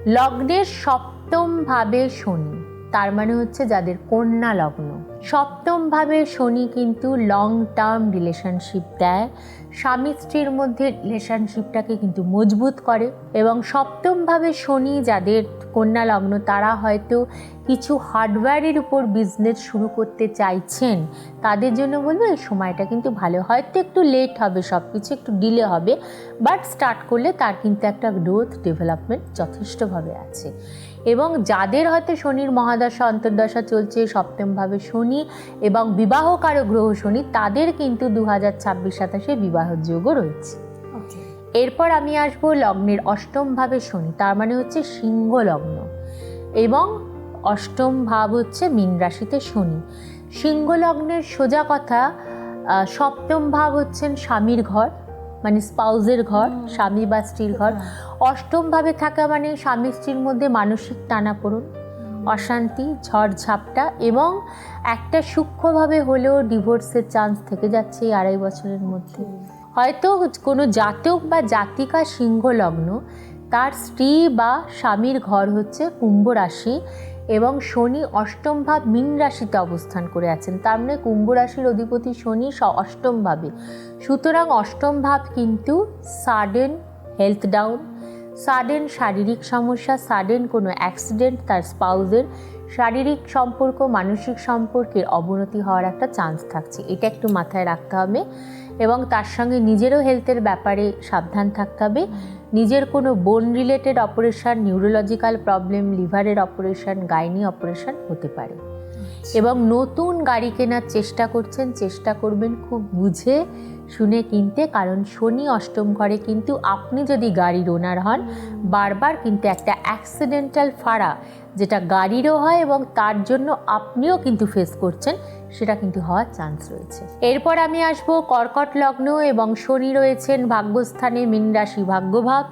লগ্নের সপ্তম ভাবে শনি, তার মানে হচ্ছে যাদের কন্যা লগ্ন। সপ্তম ভাবে শনি কিন্তু লং টার্ম রিলেশনশিপ দেয়, স্বামী স্ত্রীর মধ্যে রিলেশনশিপটাকে কিন্তু মজবুত করে। এবং সপ্তম ভাবে শনি যাদের কন্যা লগ্ন, তারা হয়তো কিছু হার্ডওয়্যারের উপর বিজনেস শুরু করতে চাইছেন, তাদের জন্য বলবো এই সময়টা কিন্তু ভালো। হয়তো একটু লেট হবে, সব কিছু একটু ডিলে হবে, বাট স্টার্ট করলে তার কিন্তু একটা গ্রোথ ডেভেলপমেন্ট যথেষ্টভাবে আছে। এবং যাদের হয়তো শনির মহাদশা অন্তর্দশা চলছে, সপ্তমভাবে শনি এবং বিবাহকারক গ্রহ শনি, তাদের কিন্তু 2026-27 বিবাহের যোগও রয়েছে। এরপর আমি আসবো লগ্নের অষ্টম ভাবে শনি, তার মানে হচ্ছে সিংহ লগ্ন, এবং অষ্টম ভাব হচ্ছে মীন রাশিতে শনি। সিংহ লগ্নের সোজা কথা, সপ্তম ভাব হচ্ছেন স্বামীর ঘর, মানে স্পাউজের ঘর, স্বামী বা স্ত্রীর ঘর। অষ্টম ভাবে থাকা মানে স্বামী স্ত্রীর মধ্যে মানসিক টানাপোড়েন, অশান্তি, ঝড়ঝাপটা, এবং একটা সূক্ষ্মভাবে হলেও ডিভোর্সের চান্স থেকে যাচ্ছে এই 2.5 বছরের মধ্যে। হয়তো কোনো জাতক বা জাতিকা সিংহ লগ্ন, তার স্ত্রী বা স্বামীর ঘর হচ্ছে কুম্ভ রাশি, এবং শনি অষ্টম ভাব মীন রাশিতে অবস্থান করে আছেন, তার মানে কুম্ভ রাশির অধিপতি শনি অষ্টম ভাবে। সুতরাং অষ্টম ভাব কিন্তু সাডেন হেলথ ডাউন, সাডেন শারীরিক সমস্যা, সাডেন কোনো অ্যাক্সিডেন্ট, তার স্পাউজের শারীরিক সম্পর্ক, মানসিক সম্পর্কের অবনতি হওয়ার একটা চান্স থাকছে, এটা একটু মাথায় রাখতে হবে। এবং তার সঙ্গে নিজেরও হেলথের ব্যাপারে সাবধান থাকতে হবে। নিজের কোনো বোন রিলেটেড অপারেশন, নিউরোলজিক্যাল প্রবলেম, লিভারের অপারেশন, গাইনি অপারেশন হতে পারে। এবং নতুন গাড়ি কেনার চেষ্টা করছেন, চেষ্টা করবেন খুব বুঝে শুনে কিনতে, কারণ শনি অষ্টম ঘরে কিন্তু আপনি যদি গাড়ির ওনার হন, বারবার কিন্তু একটা অ্যাক্সিডেন্টাল ফাড়া, যেটা গাড়িরও হয় এবং তার জন্য আপনিও কিন্তু ফেস করছেন, সেটা কিন্তু হওয়ার চান্স রয়েছে। এরপর আমি আসবো কর্কট লগ্ন, এবং শনি রয়েছেন ভাগ্যস্থানে মীন রাশি ভাগ্যভাব,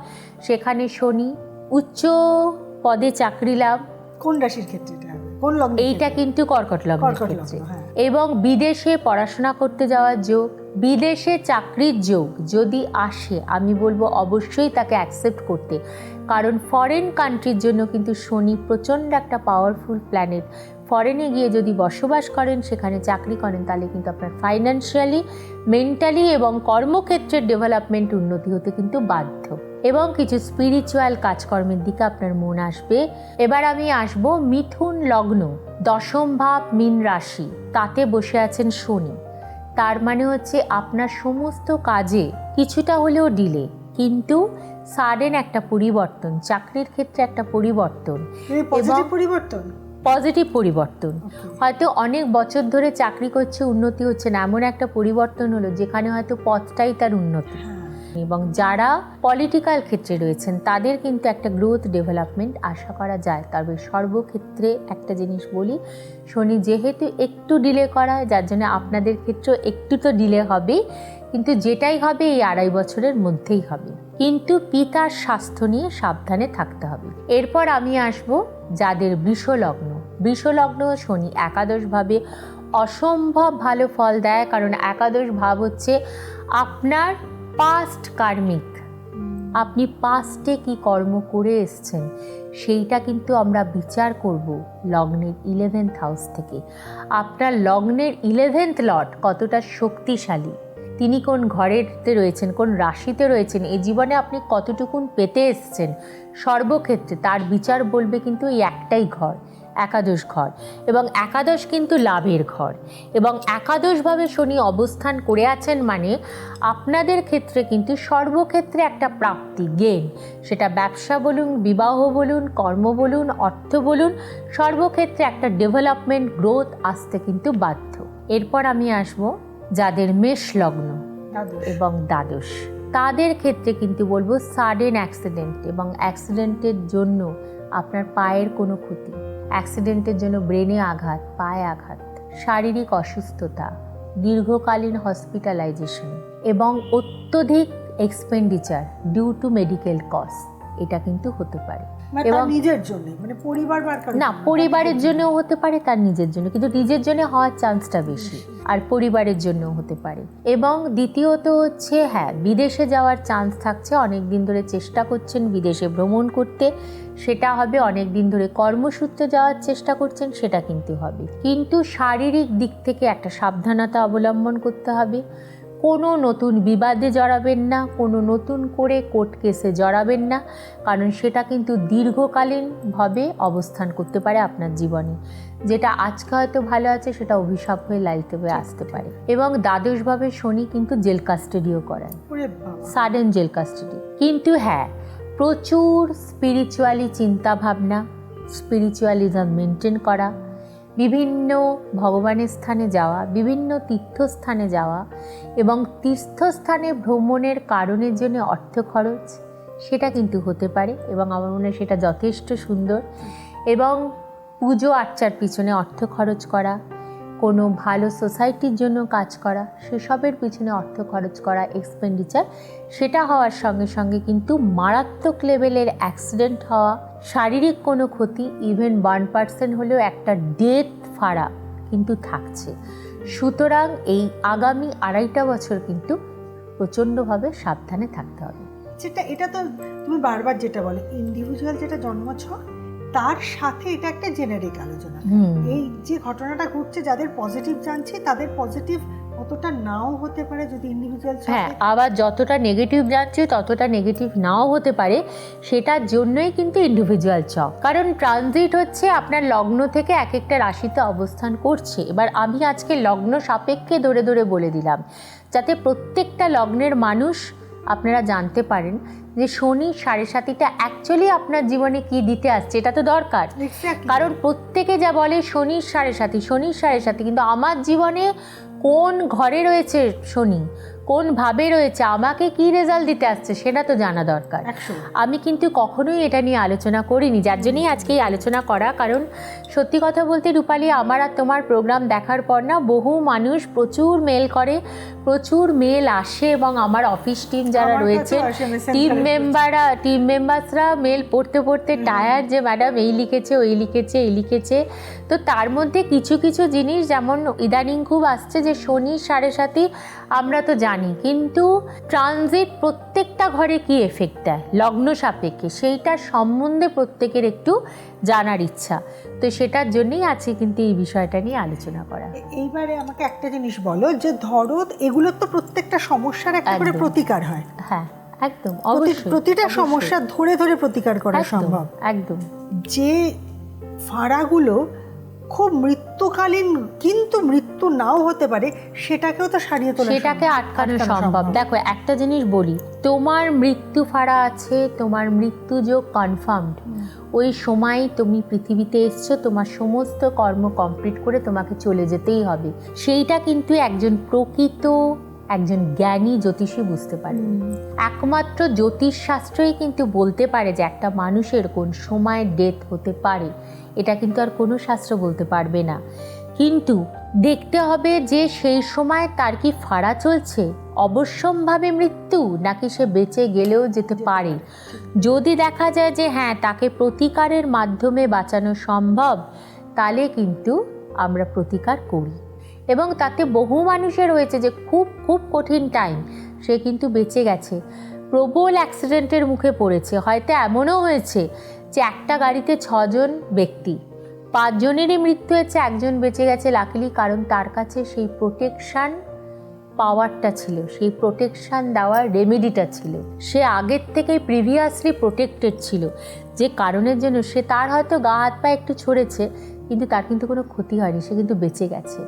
সেখানে শনি উচ্চ পদে চাকরি লাভ। কোন রাশির ক্ষেত্রে এটা হবে? কোন লগ্ন? এইটা কিন্তু কর্কট লগ্নের ক্ষেত্রে। হ্যাঁ। এবং বিদেশে পড়াশোনা করতে যাওয়ার যোগ, বিদেশে চাকরির যোগ যদি আসে, আমি বলবো অবশ্যই তাকে অ্যাকসেপ্ট করতে, কারণ ফরেন কান্ট্রির জন্য কিন্তু শনি প্রচণ্ড একটা পাওয়ারফুল প্ল্যানেট। ফরেনে গিয়ে যদি বসবাস করেন, সেখানে চাকরি করেন, তাহলে কিন্তু আপনার ফাইন্যান্সিয়ালি, মেন্টালি এবং কর্মক্ষেত্রের ডেভেলপমেন্ট উন্নতি হতে কিন্তু বাধ্য, এবং কিছু স্পিরিচুয়াল কাজকর্মের দিকে আপনার মন আসবে। এবার আমি আসবো মিথুন লগ্ন, দশম ভাব মীন রাশি, তাতে বসে আছেন শনি। তার মানে হচ্ছে আপনার সমস্ত কাজে কিছুটা হলেও ডিলে, কিন্তু সাডেন একটা পরিবর্তন, চাকরির ক্ষেত্রে একটা পরিবর্তন, পজিটিভ পরিবর্তন। হয়তো অনেক বছর ধরে চাকরি করছে, উন্নতি হচ্ছে না, এমন একটা পরিবর্তন হলো যেখানে হয়তো পথটাই তার উন্নতি। এবং যারা পলিটিক্যাল ক্ষেত্রে রয়েছেন, তাদের কিন্তু একটা গ্রোথ ডেভেলপমেন্ট আশা করা যায়। তবে সর্বক্ষেত্রে একটা জিনিস বলি, শনি যেহেতু একটু ডিলে করায়, যার জন্য আপনাদের ক্ষেত্রেও একটু তো ডিলে হবেই, কিন্তু যেটাই হবে এই 2.5 বছরের মধ্যেই হবে। কিন্তু পিতার স্বাস্থ্য নিয়ে সাবধানে থাকতে হবে। এরপর আমি আসব যাদের বৃষ লগ্ন। বৃষ লগ্ন শনি একাদশ ভাবে অসম্ভব ভালো ফল দেয়, কারণ একাদশ ভাব হচ্ছে আপনার পাস্ট কার্মিক, আপনি পাস্টে কি কর্ম করে এসছেন সেইটা কিন্তু আমরা বিচার করব লগ্নের 11th হাউস থেকে। আপনার লগ্নের 11th লর্ড কতটা শক্তিশালী, তিনি কোন ঘরেতে রয়েছেন, কোন রাশিতে রয়েছেন, এই জীবনে আপনি কতটুকুন পেতে এসছেন, সর্বক্ষেত্রে তার বিচার বলবে কিন্তু এই একটাই ঘর, একাদশ ঘর। এবং একাদশ কিন্তু লাভের ঘর, এবং একাদশভাবে শনি অবস্থান করে আছেন মানে আপনাদের ক্ষেত্রে কিন্তু সর্বক্ষেত্রে একটা প্রাপ্তি, গেন, সেটা ব্যবসা বলুন, বিবাহ বলুন, কর্ম বলুন, অর্থ বলুন, সর্বক্ষেত্রে একটা ডেভেলপমেন্ট, গ্রোথ আসতে কিন্তু বাধ্য। এরপর আমি আসবো যাদের মেষ লগ্ন এবং দ্বাদশ, তাদের ক্ষেত্রে কিন্তু বলবো সাডেন অ্যাক্সিডেন্ট, এবং অ্যাক্সিডেন্টের জন্য আপনার পায়ের কোনো ক্ষতি, অ্যাক্সিডেন্টের জন্য ব্রেনে আঘাত, পায়ে আঘাত, শারীরিক অসুস্থতা, দীর্ঘকালীন হসপিটালাইজেশন, এবং অত্যধিক expenditure due to medical cost, এটা কিন্তু হতে পারে। মানে তার নিজের জন্য, মানে পরিবার বা কারো না, পরিবারের জন্যও হতে পারে, তার নিজের জন্য, কিন্তু নিজের জন্য হওয়ার চান্সটা বেশি, আর পরিবারের জন্যও হতে পারে। এবং দ্বিতীয়ত হচ্ছে, হ্যাঁ, বিদেশে যাওয়ার চান্স থাকছে, অনেক দিন ধরে চেষ্টা করছেন বিদেশে ভ্রমণ করতে, সেটা হবে। অনেক দিন ধরে কর্মসূত্রে যাওয়ার চেষ্টা করছেন, সেটা কিন্তু হবে। কিন্তু শারীরিক দিক থেকে একটা সাবধানতা অবলম্বন করতে হবে। কোনো নতুন বিবাদে জড়াবেন না, কোনো নতুন করে কোর্ট কেসে জড়াবেন না, কারণ সেটা কিন্তু দীর্ঘকালীনভাবে অবস্থান করতে পারে আপনার জীবনে। যেটা আজকে হয়তো ভালো আছে, সেটা অভিশাপ হয়ে লাইতে হয়ে আসতে পারে। এবং দ্বাদশভাবে শনি কিন্তু জেল কাস্টাডিও করায়, সাডেন জেল কাস্টাডি। কিন্তু হ্যাঁ, প্রচুর স্পিরিচুয়ালি চিন্তাভাবনা, স্পিরিচুয়ালিজম মেনটেন করা, বিভিন্ন ভগবানের স্থানে যাওয়া, বিভিন্ন তীর্থস্থানে যাওয়া এবং তীর্থস্থানে ভ্রমণের কারণের জন্য অর্থ খরচ, সেটা কিন্তু হতে পারে। এবং আমার মনে হয় সেটা যথেষ্ট সুন্দর। এবং পুজো আর্চার পিছনে অর্থ খরচ করা, কোনো ভালো সোসাইটির জন্য কাজ করা, সেসবের পিছনে অর্থ খরচ করা, এক্সপেন্ডিচার, সেটা হওয়ার সঙ্গে সঙ্গে কিন্তু মারাত্মক লেভেলের অ্যাক্সিডেন্ট হওয়া, শারীরিক কোনো ক্ষতি, ইভেন 1% হলেও একটা ডেথ ফাড়া কিন্তু থাকছে। সুতরাং এই আগামী 2.5 বছর কিন্তু প্রচণ্ডভাবে সাবধানে থাকতে হবে। এটা তো তুমি বারবার যেটা বলে, ইন্ডিভিজুয়াল যেটা জন্মছক, তার সাথে এটা একটা জেনারিক আলোচনা। এই যে ঘটনাটা ঘটছে, যাদের পজিটিভ জানছে তাদের পজিটিভ অতটা নাও হতে পারে যদি ইন্ডিভিজুয়াল। হ্যাঁ, আবার যতটা নেগেটিভ যাচ্ছে ততটা নেগেটিভ নাও হতে পারে, সেটার জন্যই কিন্তু ইন্ডিভিজুয়াল চক। কারণ ট্রানজিট হচ্ছে আপনার লগ্ন থেকে এক একটা রাশিতে অবস্থান করছে। এবার আমি আজকে লগ্ন সাপেক্ষে ধরে ধরে বলে দিলাম, যাতে প্রত্যেকটা লগ্নের মানুষ আপনারা জানতে পারেন যে শনি 7.5টা অ্যাকচুয়ালি আপনার জীবনে কি দিতে আসছে, এটা তো দরকার। কারণ প্রত্যেকে যা বলে শনির 7.5, শনির 7.5, কিন্তু আমার জীবনে কোন ঘরে রয়েছে শনি, কোন ভাবে রয়েছে, আমাকে কি রেজাল্ট দিতে আসছে, সেটা তো জানা দরকার। আমি কিন্তু কখনোই এটা নিয়ে আলোচনা করিনি, যার জন্যই আজকে এই আলোচনা করা। কারণ সত্যি কথা বলতে রূপালী, আমার আর তোমার প্রোগ্রাম দেখার পর না বহু মানুষ প্রচুর মেল করে, প্রচুর মেল আসে, এবং আমার অফিস টিম যারা রয়েছে, টিম মেম্বার্সরা মেল পড়তে পড়তে টায়ার, যে ম্যাডাম এই লিখেছে, ওই লিখেছে, এই লিখেছে। তো তার মধ্যে কিছু কিছু জিনিস যেমন ইদানিং খুব আসছে যে শনি 7.5, আমরা তো জানি, কিন্তু ট্রানজিট প্রত্যেকটা ঘরে কি এফেক্ট দেয় লগ্ন সাপেক্ষে, সেইটার সম্বন্ধে প্রত্যেকের একটু জানার ইচ্ছা। তো সেটার জন্যই আছে কিন্তু এই বিষয়টা নিয়ে আলোচনা করা। এইবারে আমাকে একটা জিনিস বলো, যে ধরো এগুলোর তো প্রত্যেকটা সমস্যার একটা করে প্রতিকার হয়। হ্যাঁ, একদম, অবশ্যই প্রতিটা সমস্যা ধরে ধরে প্রতিকার করা সম্ভব। একদম। যে ফাড়াগুলো খুব মৃত্যুকালীন, কিন্তু মৃত্যু নাও হতে পারে, সেটাকেও তো সারিয়ে তোলা, সেটাকে আটকানো সম্ভব। দেখো, একটা জিনিস বলি, তোমার মৃত্যু ফাড়া আছে, তোমার মৃত্যু যোগ কনফার্মড, ওই সময় তুমি পৃথিবীতে এসছো, তোমার সমস্ত কর্ম কমপ্লিট করে তোমাকে চলে যেতেই হবে। সেইটা কিন্তু একজন জ্ঞানী জ্যোতিষী বুঝতে পারে। একমাত্র জ্যোতিষশাস্ত্রই কিন্তু বলতে পারে যে একটা মানুষের কোন সময় ডেথ হতে পারে, এটা কিন্তু আর কোনো শাস্ত্র বলতে পারবে না। কিন্তু দেখতে হবে যে সেই সময় তার কি ফাড়া চলছে, অবশ্যম্ভাবে মৃত্যু, নাকি সে বেঁচে গেলেও যেতে পারে। যদি দেখা যায় যে হ্যাঁ, তাকে প্রতিকারের মাধ্যমে বাঁচানো সম্ভব, তাহলে কিন্তু আমরা প্রতিকার করি। এবং তাতে বহু মানুষের হয়েছে যে খুব খুব কঠিন টাইম, সে কিন্তু বেঁচে গেছে। প্রবল অ্যাক্সিডেন্টের মুখে পড়েছে, হয়তো এমনও হয়েছে যে একটা গাড়িতে 6 জন ব্যক্তি, 5 জনেরই মৃত্যু হয়েছে, একজন বেঁচে গেছে লাকিলি, কারণ তার কাছে সেই প্রোটেকশান পাওয়ারটা ছিল, সেই প্রোটেকশান দেওয়ার রেমেডিটা ছিল। সে আগের থেকেই প্রিভিয়াসলি প্রোটেক্টেড ছিল, যে কারণের জন্য সে, তার হয়তো গা হাত পা একটু ছড়েছে, কিন্তু তার কিন্তু কোনো ক্ষতি হয়নি, সে কিন্তু বেঁচে গেছে।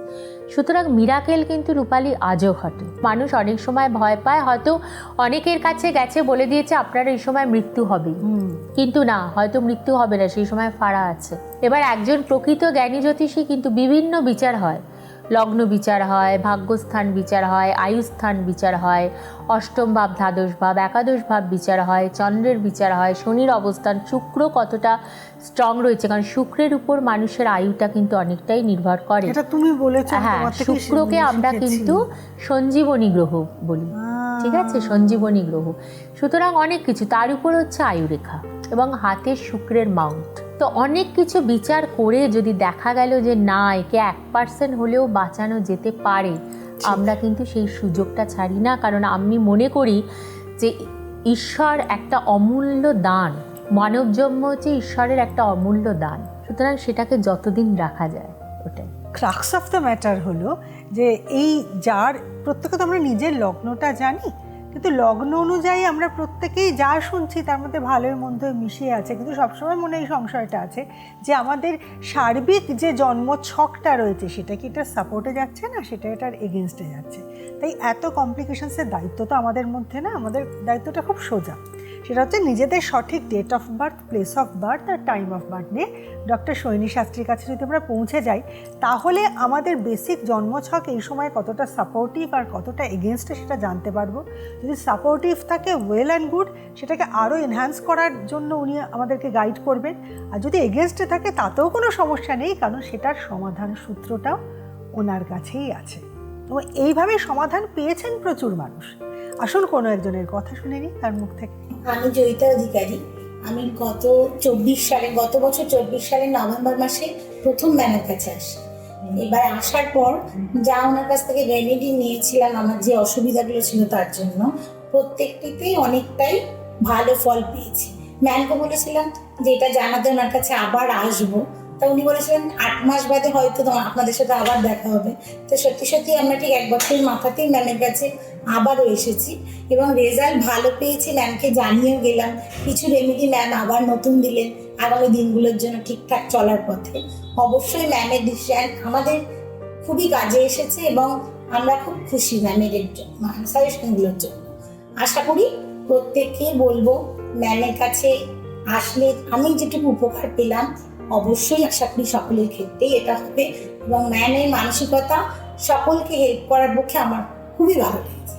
সুতরাং মিরাকেল কিন্তু রূপালী আজও ঘটে। মানুষ অনেক সময় ভয় পায়, হয়তো অনেকের কাছে গেছে বলে দিয়েছে আপনার এই সময় মৃত্যু হবে, কিন্তু না, হয়তো মৃত্যু হবে না, সেই সময় ফাড়া আছে। এবার একজন প্রকৃত জ্ঞানী জ্যোতিষী কিন্তু বিভিন্ন বিচার হয়, লগ্ন বিচার হয়, ভাগ্যস্থান বিচার হয়, আয়ুস্থান বিচার হয়, অষ্টম ভাব, দ্বাদশ ভাব, একাদশ ভাব বিচার হয়, চন্দ্রের বিচার হয়, শনির অবস্থান, শুক্র কতটা স্ট্রং রয়েছে, কারণ শুক্রের উপর মানুষের আয়ুটা কিন্তু অনেকটাই নির্ভর করে। এটা তুমি বলেছো। হ্যাঁ, শুক্রকে আমরা কিন্তু সঞ্জীবনী গ্রহ বলি, ঠিক আছে, সঞ্জীবনী গ্রহ। সুতরাং অনেক কিছু, তার উপর হচ্ছে আয়ুরেখা এবং হাতের শুক্রের মাউন্ট। তো অনেক কিছু বিচার করে যদি দেখা গেল যে না, একে 1% হলেও বাঁচানো যেতে পারে, আমরা কিন্তু সেই সুযোগটা ছাড়ি না। কারণ আমি মনে করি যে ঈশ্বর একটা অমূল্য দান, মানব জন্ম হচ্ছে ঈশ্বরের একটা অমূল্য দান, সুতরাং সেটাকে যতদিন রাখা যায় ওটাই। ক্রাক্স অফ দ্য ম্যাটার হলো যে এই যার প্রত্যেকে তো আমরা নিজের লগ্নটা জানি, কিন্তু লগ্ন অনুযায়ী আমরা প্রত্যেকেই যা শুনছি তার মধ্যে ভালোই মন্দ মিশিয়ে আছে, কিন্তু সবসময় মনে এই সংশয়টা আছে যে আমাদের সার্বিক যে জন্ম ছকটা রয়েছে সেটা কি এটা সাপোর্টে যাচ্ছে না, সেটা এটার এগেনস্টে যাচ্ছে। তাই এত কমপ্লিকেশনসের দায়িত্ব তো আমাদের মধ্যে না, আমাদের দায়িত্বটা খুব সোজা। সেটা হচ্ছে নিজেদের সঠিক date of birth, place of birth আর টাইম অফ বার্থ নিয়ে ডক্টর সৈনী শাস্ত্রীর কাছে যদি আমরা পৌঁছে যাই, তাহলে আমাদের বেসিক জন্মছক এই সময় কতটা সাপোর্টিভ আর কতটা এগেনস্টে সেটা জানতে পারবো। যদি সাপোর্টিভ থাকে, ওয়েল অ্যান্ড গুড, সেটাকে আরও এনহ্যান্স করার জন্য উনি আমাদেরকে গাইড করবেন। আর যদি এগেনস্টে থাকে তাতেও কোনো সমস্যা নেই, কারণ সেটার সমাধান সূত্রটাও ওনার কাছেই আছে। তো এইভাবে সমাধান পেয়েছেন প্রচুর মানুষ। আসুন কোনো একজনের কথা শুনে নিই তার মুখ থেকে। আমি জয়িতা অধিকারী। আমি গত বছর 24 সালে নভেম্বর মাসে প্রথম ম্যামের কাছে আসি। এবার আসার পর যা ওনার কাছ থেকে রেমেডি নিয়েছিলাম আমার যে অসুবিধাগুলো ছিল তার জন্য, প্রত্যেকটিতেই অনেকটাই ভালো ফল পেয়েছি। ম্যামকে বলেছিলাম যে এটা জানাতে ওনার কাছে আবার আসবো, তা উনি বলেছিলেন 8 মাস বাদে হয়তো আপনাদের সাথে আবার দেখা হবে। তো সত্যি সত্যি আমরা ঠিক 1 বছরের মাথাতেই ম্যামের কাছে আবারও এসেছি এবং রেজাল্ট ভালো পেয়েছি। ম্যামকে জানিয়েও গেলাম, কিছু রেমেডি ম্যাম আবার নতুন দিলেন আগামী দিনগুলোর জন্য ঠিকঠাক চলার পথে। অবশ্যই ম্যামের ডিসিশন আমাদের খুবই কাজে এসেছে এবং আমরা খুব খুশি ম্যামের সাজেশনগুলোর জন্য। আশা করি প্রত্যেককে বলবো ম্যামের কাছে আসলে আমি যেটুকু উপকার পেলাম অবশ্যই আশা করি সকলের ক্ষেত্রেই এটা হবে এবং ম্যামের মানসিকতা সকলকে হেল্প করার পক্ষে আমার খুবই ভালো লেগেছে।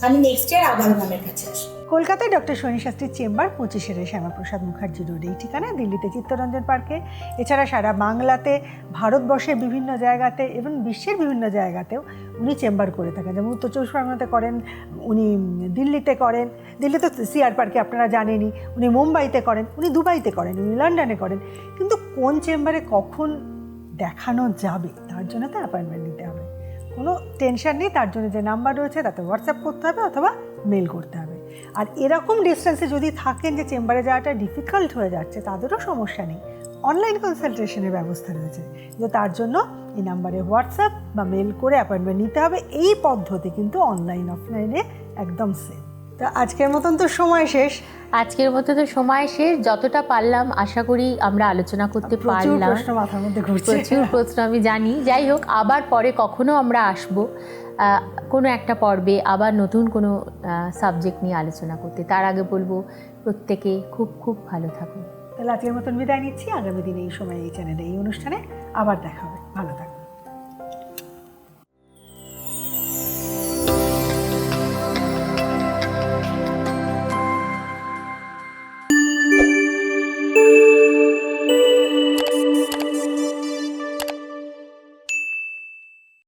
আমি নেক্সট ইয়ার আবার ম্যামের কাছে আসবো। কলকাতায় ডক্টর সৈনী শাস্ত্রীর চেম্বার 25 শ্যামাপ্রসাদ মুখার্জি রোড এই ঠিকানা, দিল্লিতে চিত্তরঞ্জন পার্কে, এছাড়া সারা বাংলাতে, ভারতবর্ষের বিভিন্ন জায়গাতে এবং বিশ্বের বিভিন্ন জায়গাতেও উনি চেম্বার করে থাকেন। যেমন উত্তর 24 পরগনাতে করেন, উনি দিল্লিতে করেন, দিল্লিতে সিআর পার্কে আপনারা জানেনই, উনি মুম্বাইতে করেন, উনি দুবাইতে করেন, উনি লন্ডনে করেন। কিন্তু কোন চেম্বারে কখন দেখানো যাবে তার জন্য তো অ্যাপয়েন্টমেন্ট নিতে হবে। কোনো টেনশন নেই, তার জন্য যে নাম্বার রয়েছে তাতে হোয়াটসঅ্যাপ করতে হবে অথবা মেল করতে হবে। আর এরকম ডিস্টেন্সে যদি থাকেন যে চেম্বারে যাওয়াটা ডিফিকাল্ট হয়ে যাচ্ছে, তাদেরও সমস্যা নেই, অনলাইন কনসালটেশনের ব্যবস্থা রয়েছে। কিন্তু তার জন্য এই নাম্বারে হোয়াটসঅ্যাপ বা মেল করে অ্যাপয়েন্টমেন্ট নিতে হবে। এই পদ্ধতি কিন্তু অনলাইন অফলাইনে একদম সেম। তো আজকের মতন তো সময় শেষ। যতটা পারলাম আশা করি আমরা আলোচনা করতে পারলাম। প্রশ্ন মাথার মধ্যে ঘুরছে, প্রচুর প্রশ্ন আমি জানি। যাই হোক, আবার পরে কখনো আমরা আসবো কোনো একটা পর্বে আবার নতুন কোনো সাবজেক্ট নিয়ে আলোচনা করতে। তার আগে বলবো প্রত্যেকে খুব খুব ভালো থাকুন। তাহলে আজকের মতন বিদায় নিচ্ছি। আগামী দিনে এই সময় এই চ্যানেলে এই অনুষ্ঠানে আবার দেখা হবে। ভালো থাকুন।